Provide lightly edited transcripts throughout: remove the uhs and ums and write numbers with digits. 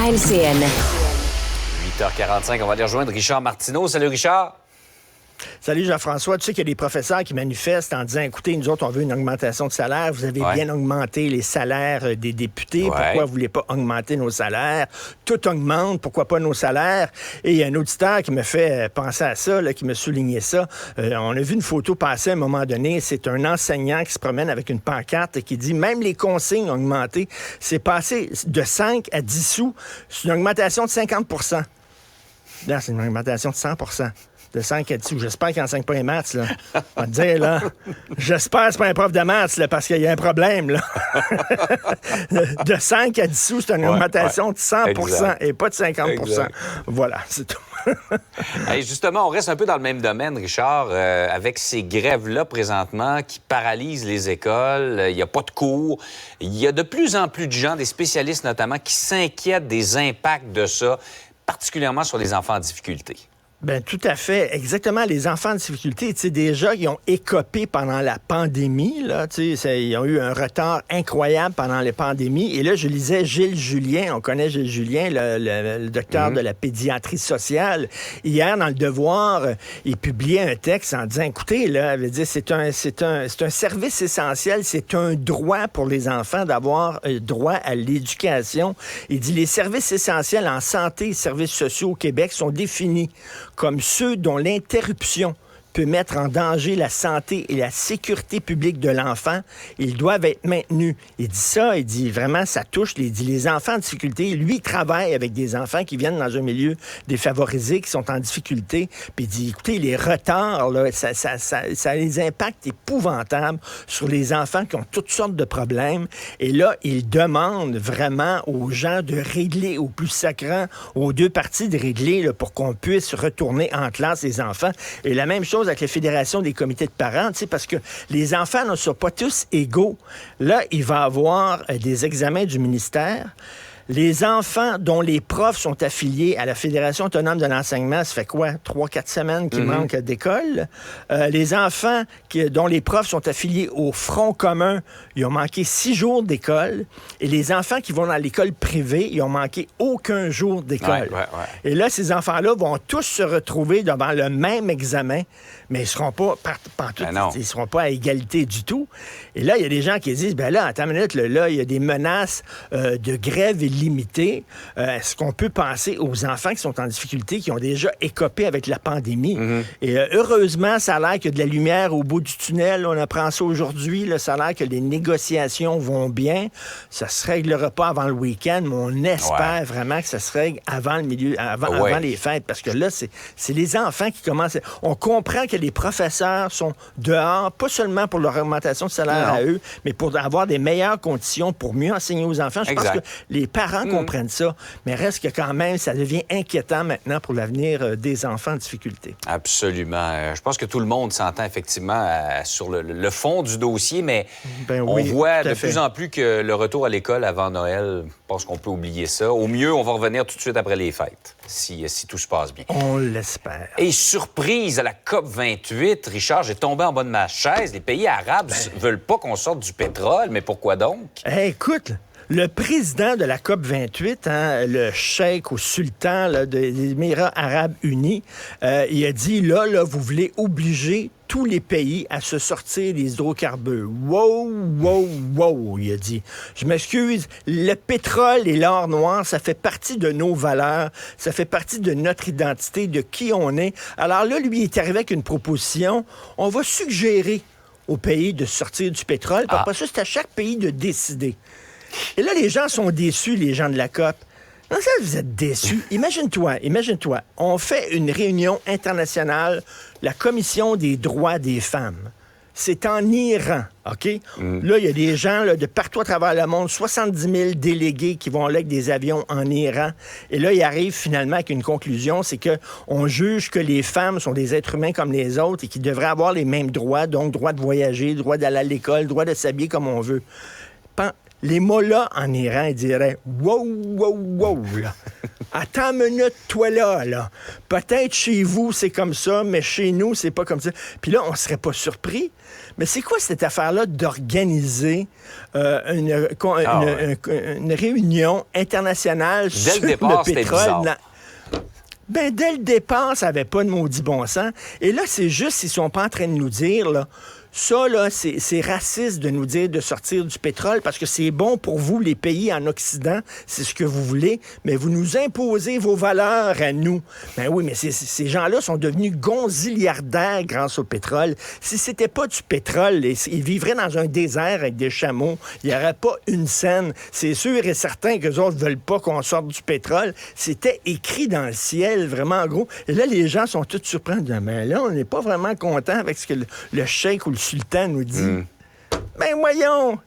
à LCN. 8h45, on va aller rejoindre Richard Martineau. Salut Richard. Salut Jean-François. Tu sais qu'il y a des professeurs qui manifestent en disant, écoutez, nous autres, on veut une augmentation de salaire. Vous avez bien augmenté les salaires des députés. Pourquoi vous voulez pas augmenter nos salaires? Tout augmente. Pourquoi pas nos salaires? Et il y a un auditeur qui me fait penser à ça, là, qui me soulignait ça. On a vu une photo passer à un moment donné. C'est un enseignant qui se promène avec une pancarte et qui dit, même les consignes ont augmenté. C'est passé de 5 à 10 sous. C'est une augmentation de 50 %. Là, c'est une augmentation de 100 % de 5 à 10 sous. J'espère qu'il n'enseigne pas les maths, là. On va te dire, là. J'espère que c'est pas un prof de maths, là, parce qu'il y a un problème, là. De 5 à 10 sous, c'est une augmentation de 100 % et pas de 50 %. Voilà, c'est tout. Hey, justement, on reste un peu dans le même domaine, Richard, avec ces grèves-là présentement qui paralysent les écoles. Il n'y a pas de cours. Il y a de plus en plus de gens, des spécialistes notamment, qui s'inquiètent des impacts de ça, particulièrement sur les enfants en difficulté. Ben tout à fait. Exactement. Les enfants en difficulté, tu sais, déjà, ils ont écopé pendant la pandémie, là, tu sais, ils ont eu un retard incroyable pendant les pandémies. Et là, je lisais Gilles Julien, on connaît Gilles Julien, le docteur de la pédiatrie sociale. Hier, dans Le Devoir, il publiait un texte en disant, écoutez, là, il dit, c'est un service essentiel, c'est un droit pour les enfants d'avoir droit à l'éducation. Il dit, les services essentiels en santé et services sociaux au Québec sont définis comme ceux dont l'interruption peut mettre en danger la santé et la sécurité publique de l'enfant, ils doivent être maintenus. Il dit ça, il dit vraiment, ça touche les enfants en difficulté. Lui, il travaille avec des enfants qui viennent dans un milieu défavorisé, qui sont en difficulté. Puis il dit, écoutez, les retards, là, ça a des impacts épouvantables sur les enfants qui ont toutes sortes de problèmes. Et là, il demande vraiment aux gens de régler, au plus sacrant, aux deux parties de régler là, pour qu'on puisse retourner en classe les enfants. Et la même chose avec la Fédération des comités de parents, parce que les enfants ne sont pas tous égaux. Là, il va y avoir des examens du ministère. Les enfants dont les profs sont affiliés à la Fédération autonome de l'enseignement, ça fait quoi? 3-4 semaines qui manquent d'école. Les enfants dont les profs sont affiliés au Front commun, ils ont manqué 6 jours d'école. Et les enfants qui vont dans l'école privée, ils ont manqué aucun jour d'école. Et là, ces enfants-là vont tous se retrouver devant le même examen, mais ils ne seront pas ils seront pas à égalité du tout. Et là, il y a des gens qui disent, ben là, attends une minute, là, il y a des menaces de grève illimitée. Est-ce qu'on peut penser aux enfants qui sont en difficulté, qui ont déjà écopé avec la pandémie? Et heureusement, ça a l'air qu'il y a de la lumière au bout du tunnel. On apprend ça aujourd'hui. Là, ça a l'air que les négociations vont bien. Ça se réglera pas avant le week-end, mais on espère vraiment que ça se règle avant avant les fêtes. Parce que là, c'est les enfants qui commencent. On comprend que les professeurs sont dehors, pas seulement pour leur augmentation de salaire à eux, mais pour avoir des meilleures conditions pour mieux enseigner aux enfants. Je pense que les parents comprennent ça, mais reste que quand même, ça devient inquiétant maintenant pour l'avenir des enfants en difficulté. Absolument. Je pense que tout le monde s'entend effectivement sur le fond du dossier, mais on voit de plus en plus que le retour à l'école avant Noël, je pense qu'on peut oublier ça. Au mieux, on va revenir tout de suite après les fêtes, si tout se passe bien. On l'espère. Et surprise, à la COP28, Richard, j'ai tombé en bas de ma chaise. Les pays arabes veulent pas qu'on sorte du pétrole, mais pourquoi donc? Écoute, le président de la COP28, le cheikh ou sultan là, des Émirats arabes unis, il a dit, là, vous voulez obliger tous les pays à se sortir des hydrocarbures. Wow, il a dit. Je m'excuse, le pétrole et l'or noir, ça fait partie de nos valeurs, ça fait partie de notre identité, de qui on est. Alors là, lui, il est arrivé avec une proposition. On va suggérer aux pays de sortir du pétrole, puis après ça, c'est à chaque pays de décider. Et là, les gens sont déçus, les gens de la COP. Non, ça, vous êtes déçus. Imagine-toi, on fait une réunion internationale, la Commission des droits des femmes. C'est en Iran, OK? Là, il y a des gens là, de partout à travers le monde, 70 000 délégués qui vont là avec des avions en Iran. Et là, ils arrivent finalement avec une conclusion, c'est qu'on juge que les femmes sont des êtres humains comme les autres et qu'ils devraient avoir les mêmes droits, donc droit de voyager, droit d'aller à l'école, droit de s'habiller comme on veut. Les mollahs en Iran, ils diraient « wow, là ». Attends une minute, toi là. Peut-être chez vous, c'est comme ça, mais chez nous, c'est pas comme ça. Puis là, on serait pas surpris. Mais c'est quoi cette affaire-là d'organiser une réunion internationale sur le départ, le c'était pétrole? bizarre. Ben, dès le départ, ça n'avait pas de maudit bon sens. Et là, c'est juste, ils sont pas en train de nous dire, là, ça, là, c'est raciste de nous dire de sortir du pétrole parce que c'est bon pour vous, les pays en Occident, c'est ce que vous voulez, mais vous nous imposez vos valeurs à nous. Ben oui, mais ces gens-là sont devenus gonziliardaires grâce au pétrole. Si c'était pas du pétrole, ils vivraient dans un désert avec des chameaux. Il n'y aurait pas une scène. C'est sûr et certain qu'eux autres veulent pas qu'on sorte du pétrole. C'était écrit dans le ciel, vraiment gros. Et là, les gens sont tous surpris. Mais là, on n'est pas vraiment content avec ce que le cheikh ou le sultan nous dit. Ben voyons!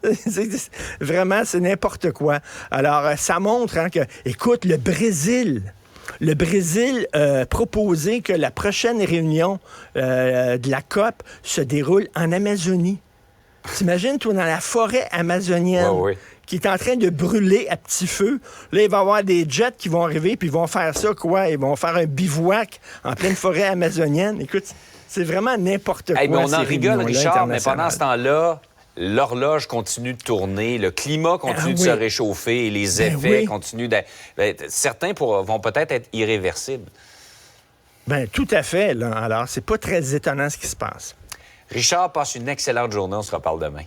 Vraiment, c'est n'importe quoi. Alors, ça montre que, écoute, le Brésil proposé que la prochaine réunion de la COP se déroule en Amazonie. T'imagines, toi, dans la forêt amazonienne, qui est en train de brûler à petit feu. Là, il va y avoir des jets qui vont arriver, puis ils vont faire ça, quoi? Ils vont faire un bivouac en pleine forêt amazonienne. Écoute, c'est vraiment n'importe quoi. On en rigole, Richard, mais pendant ce temps-là, l'horloge continue de tourner, le climat continue de se réchauffer et les effets continuent d'être... certains vont peut-être être irréversibles. Ben tout à fait. Là. Alors, c'est pas très étonnant ce qui se passe. Richard, passe une excellente journée. On se reparle demain.